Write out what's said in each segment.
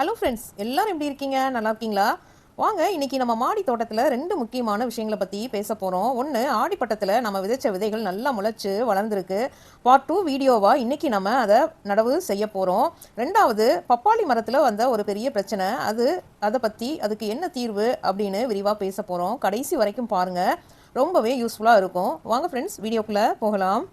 Hello friends, எல்லாரும் எப்படி இருக்கீங்க? நல்லா இருக்கீங்களா? வாங்க, இன்னைக்கு நம்ம மாடி தோட்டத்தில் ரெண்டு முக்கியமான விஷயங்களை பற்றி பேச போகிறோம். ஒன்று, ஆடிப்பட்டத்தில் நம்ம விதைச்ச விதைகள் நல்லா முளைச்சு வளர்ந்துருக்கு. பார்ட் 2 வீடியோவாக இன்னைக்கு நம்ம அதை நடவு செய்ய போகிறோம். ரெண்டாவது, பப்பாளி மரத்தில் வந்த ஒரு பெரிய பிரச்சனை, அதை பற்றி அதுக்கு என்ன தீர்வு அப்படின்னு விரிவாக பேச போகிறோம். கடைசி வரைக்கும் பாருங்கள், ரொம்பவே யூஸ்ஃபுல்லாக இருக்கும். வாங்க ஃப்ரெண்ட்ஸ், வீடியோக்குள்ளே போகலாம்.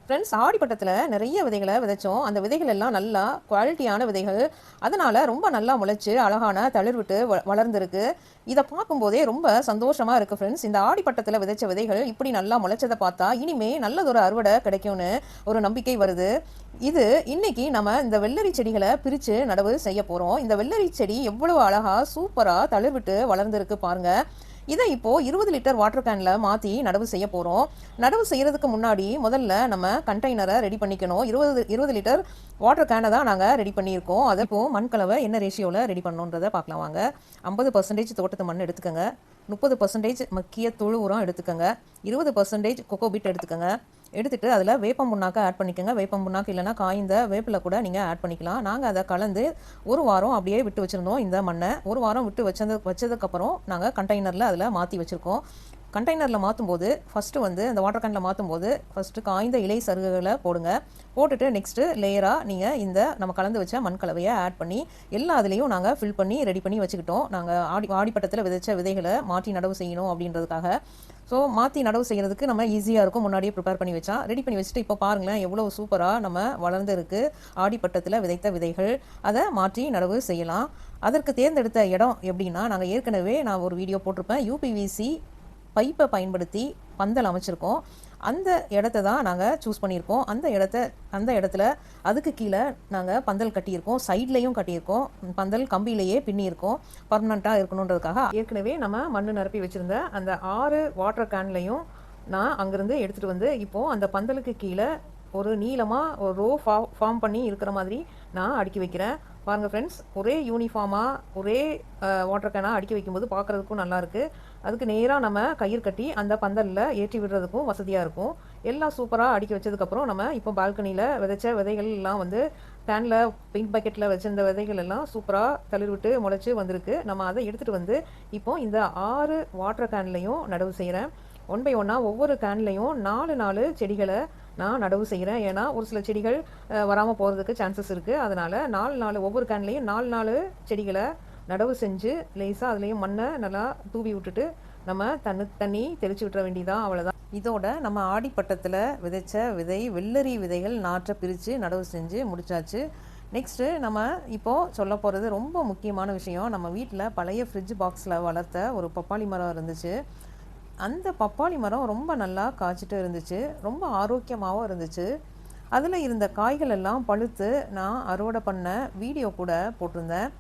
ஃப்ரெண்ட்ஸ், ஆடிப்பட்டத்தில் நிறைய விதைகளை விதைச்சோம். அந்த விதைகள் எல்லாம் நல்லா குவாலிட்டியான விதைகள். அதனால் ரொம்ப நல்லா முளைச்சி அழகான தளிர் விட்டு வளர்ந்துருக்கு. இதை பார்க்கும்போதே ரொம்ப சந்தோஷமாக இருக்குது ஃப்ரெண்ட்ஸ். இந்த ஆடிப்பட்டத்தில் விதைச்ச விதைகள் இப்படி நல்லா முளைச்சதை பார்த்தா இனிமே நல்லதொரு அறுவடை கிடைக்கும்னு ஒரு நம்பிக்கை வருது. இது இன்னைக்கு நம்ம இந்த வெள்ளரி செடிகளை பிரித்து நடவு செய்ய போகிறோம். இந்த வெள்ளரி செடி எவ்வளவு அழகாக சூப்பராக தளிர் விட்டு வளர்ந்துருக்கு பாருங்கள். இதை இப்போது 20 லிட்டர் வாட்டர் கேனில் மாற்றி நடவு செய்ய போகிறோம். நடவு செய்கிறதுக்கு முன்னாடி முதல்ல நம்ம கண்டெய்னரை ரெடி பண்ணிக்கணும். 20 லிட்டர் வாட்டர் கேனை தான் நாங்கள் ரெடி பண்ணியிருக்கோம். அதை இப்போது மண் கலவை என்ன ரேஷியோவில் ரெடி பண்ணணுன்றதை பார்க்கலாம் வாங்க. 50% தோட்டத்து மண் எடுத்துக்கோங்க, 30% மக்கிய தொழு உரம் எடுத்துக்கோங்க, 20% கொக்கோபிட் எடுத்துக்கோங்க. எடுத்துகிட்டு அதில் வேப்பம் புண்ணாக்க ஆட் பண்ணிக்கோங்க. வேப்பம் புண்ணாக்கு இல்லைனா காய்ந்த வேப்பில் கூட நீங்கள் ஆட் பண்ணிக்கலாம். நாங்கள் அதை கலந்து ஒரு வாரம் அப்படியே விட்டு வச்சுருந்தோம். இந்த மண்ணை ஒரு வாரம் விட்டு வச்சதுக்கப்புறம் நாங்கள் கண்டெய்னரில் அதில் மாற்றி வச்சுருக்கோம். கண்டெய்னரில் மாற்றும்போது ஃபஸ்ட்டு அந்த வாட்டர் கேனில் மாற்றும்போது ஃபஸ்ட்டு காய்ந்த இலை சருகுகளை போடுங்க. போட்டுட்டு நெக்ஸ்ட்டு லேயராக நீங்கள் நம்ம கலந்து வச்ச மண் கலவையை ஆட் பண்ணி எல்லா அதுலேயும் நாங்கள் ஃபில் பண்ணி ரெடி பண்ணி வச்சுக்கிட்டோம். நாங்கள் ஆடிப்பட்டத்தில் விதைச்ச விதைகளை மாற்றி நடவு செய்யணும் அப்படின்றதுக்காக. ஸோ மாற்றி நடவு செய்கிறதுக்கு நம்ம ஈஸியாக இருக்கும். முன்னாடியே ப்ரிப்பேர் பண்ணி வச்சா ரெடி பண்ணி வச்சுட்டு இப்போ பாருங்களேன் எவ்வளோ சூப்பராக நம்ம வளர்ந்துருக்கு. ஆடிப்பட்டத்தில் விதைத்த விதைகள் அதை மாற்றி நடவு செய்யலாம். அதற்கு தேர்ந்தெடுத்த இடம் எப்படின்னா, நாங்கள் ஏற்கனவே நான் ஒரு வீடியோ போட்டிருப்பேன். யூபிவிசி பைப்பை பயன்படுத்தி பந்தல் அமைச்சிருக்கோம். அந்த இடத்த தான் நாங்கள் சூஸ் பண்ணியிருக்கோம். அந்த இடத்துல அதுக்கு கீழே நாங்கள் பந்தல் கட்டியிருக்கோம். சைட்லேயும் கட்டியிருக்கோம். பந்தல் கம்பியிலேயே பின்னியிருக்கோம். பர்மனண்ட்டாக இருக்கணுன்றதுக்காக ஏற்கனவே நம்ம மண் நிரப்பி வச்சுருந்த அந்த 6 வாட்டர் கேன்லையும் நான் அங்கேருந்து எடுத்துகிட்டு இப்போது அந்த பந்தலுக்கு கீழே ஒரு நீளமாக ஒரு ரோ ஃபார்ம் பண்ணி இருக்கிற மாதிரி நான் அடுக்கி வைக்கிறேன். பாருங்கள் ஃப்ரெண்ட்ஸ், ஒரே யூனிஃபார்மாக ஒரே வாட்டர் கேனாக அடுக்கி வைக்கும்போது பார்க்குறதுக்கும் நல்லாயிருக்கு. அதுக்கு நேராக நம்ம கயிறு கட்டி அந்த பந்தலில் ஏற்றி விடுறதுக்கும் வசதியாக இருக்கும். எல்லாம் சூப்பராக அடுக்கி வச்சதுக்கப்புறம் நம்ம இப்போ பால்கனியில் விதைச்ச விதைகள் எல்லாம் கேனில் பெயிண்ட் பக்கெட்டில் வச்சிருந்த விதைகள் எல்லாம் சூப்பராக தளிர் விட்டு முளைச்சி வந்திருக்கு. நம்ம அதை எடுத்துகிட்டு இப்போ இந்த 6 வாட்டர் கேன்லையும் நடவு செய்கிறேன். 1 பை 1 ஒவ்வொரு கேன்லையும் 4 செடிகளை நான் நடவு செய்கிறேன். ஏன்னா ஒரு சில செடிகள் வராமல் போகிறதுக்கு சான்சஸ் இருக்குது. அதனால் 4 ஒவ்வொரு கேன்லையும் 4 செடிகளை நடவு செஞ்சு லேசாக அதுலேயும் மண்ணை நல்லா தூவி விட்டுட்டு நம்ம தண்ணி தெளித்து விட்டுற வேண்டியதான், அவ்வளோதான். இதோட நம்ம ஆடிப்பட்டத்தில் விதைச்ச வெள்ளரி விதைகள் நாற்றை பிரித்து நடவு செஞ்சு முடிச்சாச்சு. நெக்ஸ்ட்டு நம்ம இப்போது சொல்ல போகிறது ரொம்ப முக்கியமான விஷயம். நம்ம வீட்டில் பழைய ஃப்ரிட்ஜ் பாக்ஸில் வளர்த்த ஒரு பப்பாளி மரம் இருந்துச்சு. அந்த பப்பாளி மரம் ரொம்ப நல்லா காய்ச்சிட்டு இருந்துச்சு, ரொம்ப ஆரோக்கியமாகவும் இருந்துச்சு. அதில் இருந்த காய்கள் எல்லாம் பழுத்து நான் அறுவடை பண்ண வீடியோ கூட போட்டிருந்தேன்.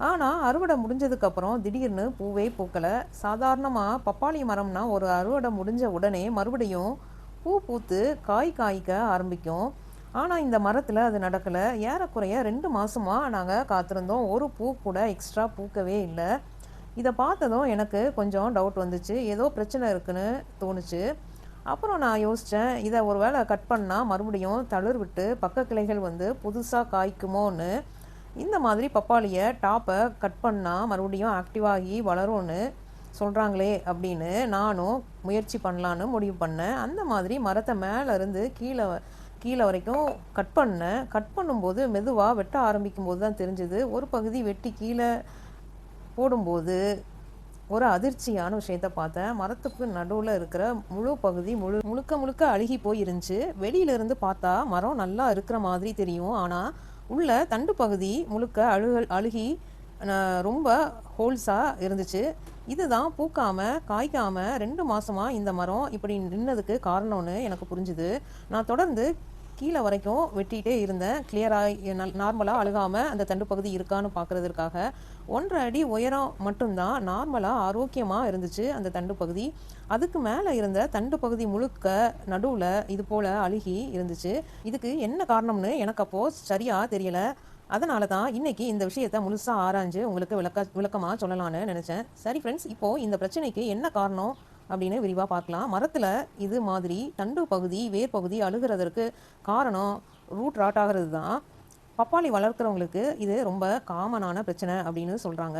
ஆனால் அறுவடை முடிஞ்சதுக்கப்புறம் திடீர்னு பூவே பூக்கலை. சாதாரணமாக பப்பாளி மரம்னா ஒரு அறுவடை முடிஞ்ச உடனே மறுபடியும் பூ பூத்து காய்க்க ஆரம்பிக்கும். ஆனால் இந்த மரத்தில் அது நடக்கலை. ஏறக்குறைய 2 மாதமாக நாங்கள் காத்திருந்தோம். ஒரு பூ கூட எக்ஸ்ட்ரா பூக்கவே இல்லை. இதை பார்த்ததும் எனக்கு கொஞ்சம் டவுட் வந்துச்சு, ஏதோ பிரச்சனை இருக்குன்னு தோணுச்சு. அப்புறம் நான் யோசித்தேன், இதை ஒரு வேளை கட் பண்ணால் மறுபடியும் தளிர் விட்டு பக்க கிளைகள் புதுசாக காய்க்குமோன்னு. இந்த மாதிரி பப்பாளியை டாப்பை கட் பண்ணால் மறுபடியும் ஆக்டிவாகி வளரும்னு சொல்கிறாங்களே அப்படின்னு நானும் முயற்சி பண்ணலான்னு முடிவு பண்ணேன். அந்த மாதிரி மரத்தை மேலேருந்து கீழே வரைக்கும் கட் பண்ணேன். கட் பண்ணும்போது மெதுவாக வெட்ட ஆரம்பிக்கும் போது தான் தெரிஞ்சுது, ஒரு பகுதி வெட்டி கீழே போடும்போது ஒரு அதிர்ச்சியான விஷயத்தை பார்த்தேன். மரத்துக்கு நடுவில் இருக்கிற முழு பகுதி முழுக்க அழுகி போய் இருந்துச்சு. வெளியிலேருந்து பார்த்தா மரம் நல்லா இருக்கிற மாதிரி தெரியும், ஆனால் உள்ள தண்டு பகுதி முழுக்க அழுகி ரொம்ப ஹோல்ஸாக இருந்துச்சு. இதுதான் பூக்காமல் காய்க்காமல் 2 மாதமாக இந்த மரம் இப்படி நின்னதுக்கு காரணம்னு எனக்கு புரிஞ்சுது. நான் தொடர்ந்து கீழே வரைக்கும் வெட்டிகிட்டே இருந்தேன். கிளியராக நார்மலாக அழுகாமல் அந்த தண்டு பகுதி இருக்கான்னு பார்க்குறதுக்காக. 1.5 அடி உயரம் மட்டும்தான் நார்மலாக ஆரோக்கியமாக இருந்துச்சு அந்த தண்டு பகுதி. அதுக்கு மேலே இருந்த தண்டு பகுதி முழுக்க நடுவில் இது போல் அழுகி இருந்துச்சு. இதுக்கு என்ன காரணம்னு எனக்கு அப்போது சரியாக தெரியலை. அதனால தான் இன்றைக்கி இந்த விஷயத்தை முழுசாக ஆராய்ஞ்சு உங்களுக்கு விளக்கமாக சொல்லலான்னு நினச்சேன். சரி ஃப்ரெண்ட்ஸ், இப்போது இந்த பிரச்சனைக்கு என்ன காரணம் அப்படின்னு விரிவாக பார்க்கலாம். மரத்தில் இது மாதிரி தண்டு பகுதி வேர் பகுதி அழுகிறதற்கு காரணம் ரூட் ராட் ஆகிறது தான். பப்பாளி வளர்க்குறவங்களுக்கு இது ரொம்ப காமனான பிரச்சனை அப்படின்னு சொல்கிறாங்க.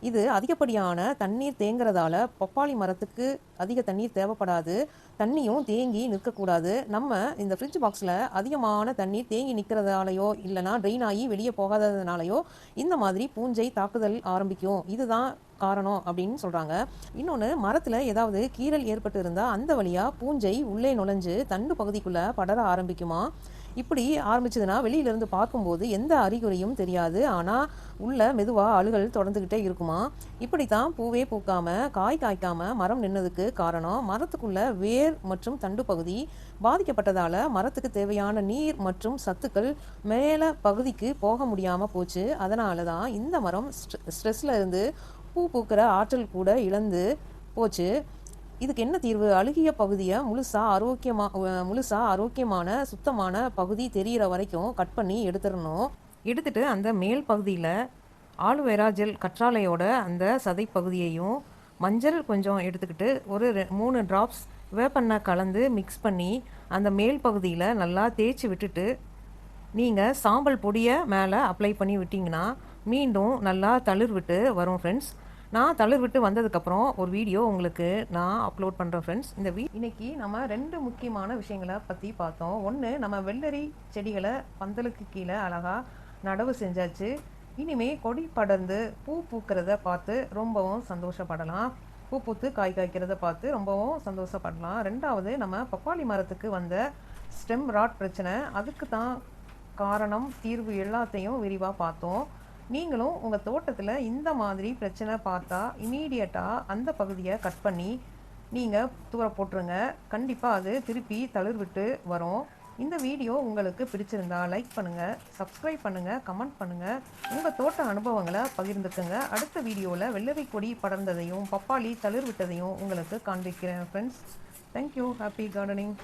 இது அதிகப்படியான தண்ணீர் தேங்குறதால பப்பாளி மரத்துக்கு அதிக தண்ணீர் தேவைப்படாது. தண்ணியும் தேங்கி நிற்கக்கூடாது. நம்ம இந்த ஃப்ரிட்ஜ் பாக்ஸில் அதிகமான தண்ணீர் தேங்கி நிற்கிறதாலையோ இல்லைனா ட்ரெயின் ஆகி வெளியே போகாததுனாலையோ இந்த மாதிரி பூஞ்சை தாக்குதல் ஆரம்பிக்கும். இதுதான் காரணம் அப்படின்னு சொல்கிறாங்க. இன்னொன்று, மரத்தில் ஏதாவது கீறல் ஏற்பட்டு இருந்தால் அந்த வழியாக பூஞ்சை உள்ளே நுழைஞ்சு தண்டு பகுதிக்குள்ளே படர ஆரம்பிக்குமா. இப்படி ஆரம்பிச்சதுன்னா வெளியிலேருந்து பார்க்கும்போது எந்த அறிகுறியும் தெரியாது. ஆனால் உள்ள மெதுவாக அழுகல் தொடர்ந்துக்கிட்டே இருக்குமா. இப்படித்தான் பூவே பூக்காமல் காய் காய்க்காமல் மரம் நின்னதுக்கு காரணம் மரத்துக்குள்ள வேர் மற்றும் தண்டு பகுதி பாதிக்கப்பட்டதால் மரத்துக்கு தேவையான நீர் மற்றும் சத்துக்கள் மேலே பகுதிக்கு போக முடியாமல் போச்சு. அதனால தான் இந்த மரம் ஸ்ட்ரெஸ்ல இருந்து பூ பூக்கிற ஆற்றல் கூட இழந்து போச்சு. இதுக்கு என்ன தீர்வு? அழுகிய பகுதியை முழுசாக ஆரோக்கியமான சுத்தமான பகுதி தெரிகிற வரைக்கும் கட் பண்ணி எடுத்துட்டு அந்த மேல் பகுதியில் ஆலுவேரா ஜெல் கற்றாழையோட அந்த சதை பகுதியையும் மஞ்சள் கொஞ்சம் எடுத்துக்கிட்டு ஒரு 3 டிராப்ஸ் வேப்பெண்ணெய் கலந்து மிக்ஸ் பண்ணி அந்த மேல் பகுதியில் நல்லா தேய்ச்சி விட்டுட்டு நீங்கள் சாம்பல் பொடியை மேலே அப்ளை பண்ணி விட்டிங்கன்னா மீண்டும் நல்லா தளிர் விட்டு வரும் ஃப்ரெண்ட்ஸ். நான் தளிர் விட்டு வந்ததுக்கப்புறம் ஒரு வீடியோ உங்களுக்கு நான் அப்லோட் பண்ணுறேன் ஃப்ரெண்ட்ஸ். இன்னைக்கு நம்ம 2 முக்கியமான விஷயங்களை பற்றி பார்த்தோம். ஒன்று, நம்ம வெள்ளரி செடிகளை பந்தலுக்கு கீழே அழகாக நடவு செஞ்சாச்சு. இனிமே கொடி படர்ந்து பூ பூக்கிறத பார்த்து ரொம்பவும் சந்தோஷப்படலாம். பூ பூத்து காய் காய்க்கிறத பார்த்து ரொம்பவும் சந்தோஷப்படலாம். 2வது, நம்ம பப்பாளி மரத்துக்கு வந்த ஸ்டெம் ராட் பிரச்சனை, அதுக்கு தான் காரணம் தீர்வு எல்லாத்தையும் விரிவாக பார்த்தோம். நீங்களும் உங்கள் தோட்டத்தில் இந்த மாதிரி பிரச்சனை பார்த்தா இமீடியட்டாக அந்த பகுதியை கட் பண்ணி நீங்கள் தூர போட்டுருங்க. கண்டிப்பாக அது திருப்பி தளிர் விட்டு வரும். இந்த வீடியோ உங்களுக்கு பிடிச்சிருந்தா லைக் பண்ணுங்கள், சப்ஸ்கிரைப் பண்ணுங்கள், கமெண்ட் பண்ணுங்கள், உங்கள் தோட்ட அனுபவங்களை பகிர்ந்துக்குங்க. அடுத்த வீடியோவில் வெள்ளரி கொடி படர்ந்ததையும் பப்பாளி தளிர் விட்டதையும் உங்களுக்கு காண்பிக்கிறேன் ஃப்ரெண்ட்ஸ். தேங்க்யூ. Happy gardening.